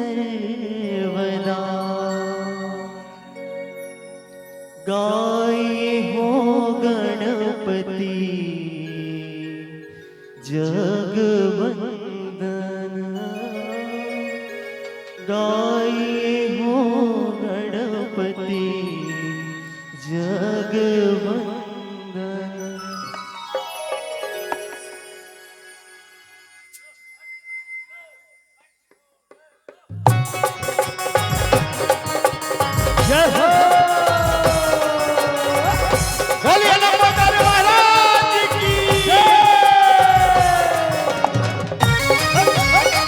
सर्वदा। गाये हो गणपति जगवंदन। गाये हो गणपति जगवंदन। जय हो बोलिए लंबोदर महाराज की जय।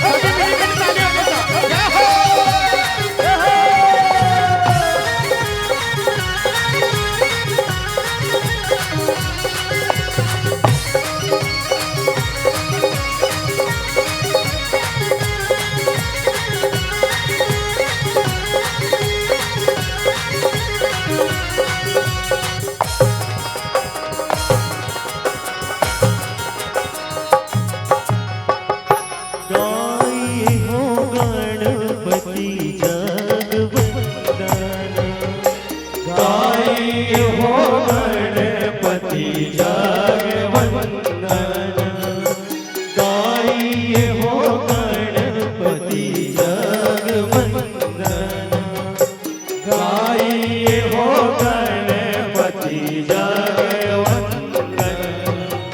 सभी मिलकर तालियां बजाओ। जय हो जय हो। गाये हो गणपति जगवंदन। गाये हो गणपति जगवंदन। गाये हो गणपति जगवंदन। गाये हो गणपति जगवंदन।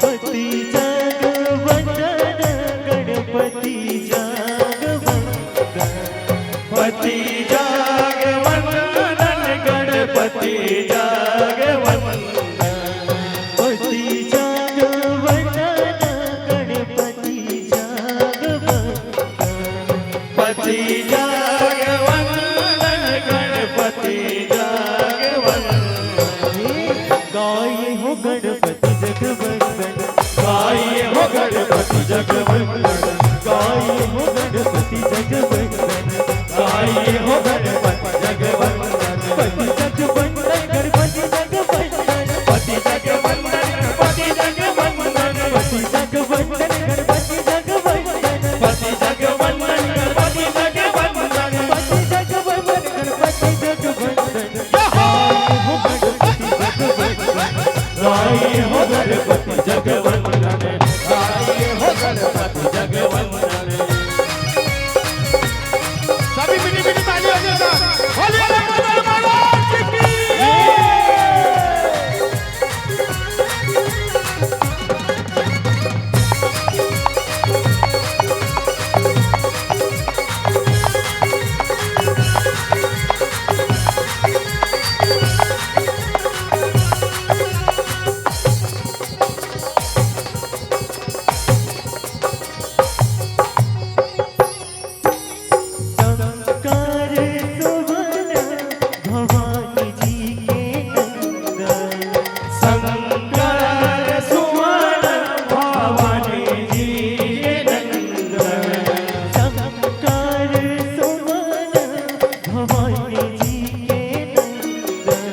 पति जगवंदन गणपति जगवंदन। पति जगवंदन गणपति जगवंदन। पति जगवंदन गणपति जगवंदन। पति जगवंदन गणपति जगवंदन। गाये हो गणपति जगवंदन। गाये हो गणपति जगवंदन। गाये हो गणपति जगवंदन। गाये हो गणपति जगवंदन। पति जगवंदन गणपति जगवंदन। पति जगवंदन गणपति जगवंदन। पति जगवंदन गणपति जगवंदन। पति जगवंदन गणपति जगवंदन। पति जगवंदन गणपति जगवंदन। गाये हो गणपति जगवंदन। गाये हो गणपति जगवंदन। सभी मिली मिली तालियों के साथ बोलिए लंबोदर महाराज की जय। शंकर सुवन भवानी जी के नंदन। शंकर सुवन भवानी जी के नंदन। शंकर सुवन भवानी जी के नंदन।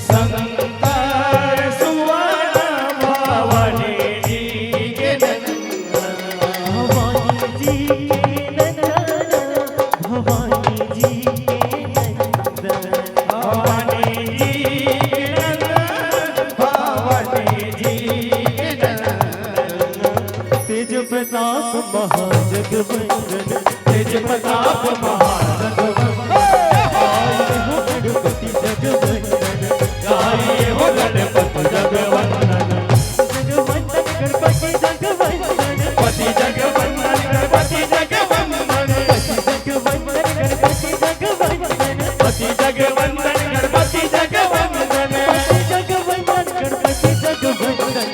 शंकर सुवन भवानी जी के नंदन। भवानी जी के नंदन। भवानी जी के नंदन। भवानी जी के नंदन। भवानी जी के नंदन। तेज प्रताप महाजगवंदन। तेज प्रताप महाजगवंदन। गाये हो गणपति जगवंदन। गाये हो गणपति जगवंदन। जगवंदन गणपति जगवंदन। पति जगवंदन गणपति जगवंदन। जगवंदन गणपति जगवंदन। पति जगवंदन गणपति जगवंदन। जगवंदन गणपति जगवंदन।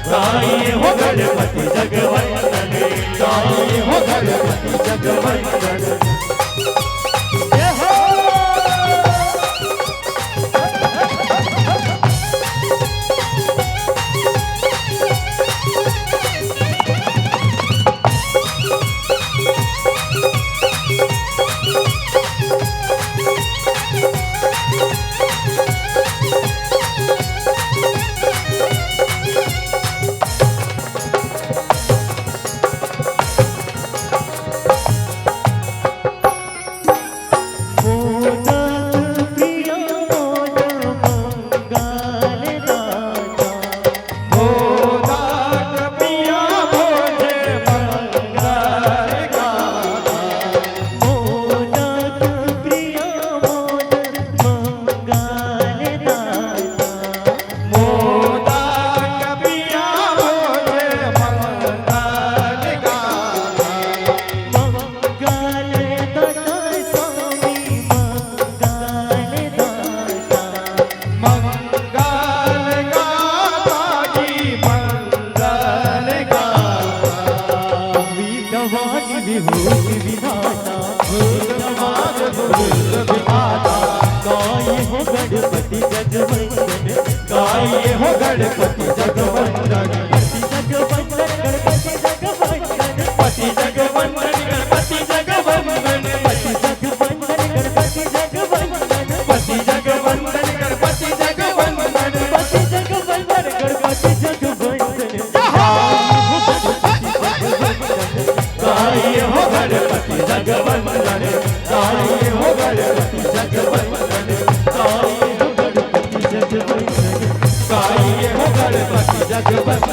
गाये हो गणपति जगवंदन। गाये हो गणपति जगवंदन। जय हो। समाधि विभूति विधाता समाज विभूति विधाता गाये हो गणपति जगवंदन गाइए हो गणपति जगवंदन गणपति जगवंदन पति जगवंदन गणपति जगवंदन पति जगवंदन गणपति जगवंदन पति जगवंदन गणपति जगवंदन पति जगवंदन गणपति जगवंदन गाइए हो गणपति जगवंदन गाइए हो गणपति जगवंदन गाइए हो गणपति जगवंदन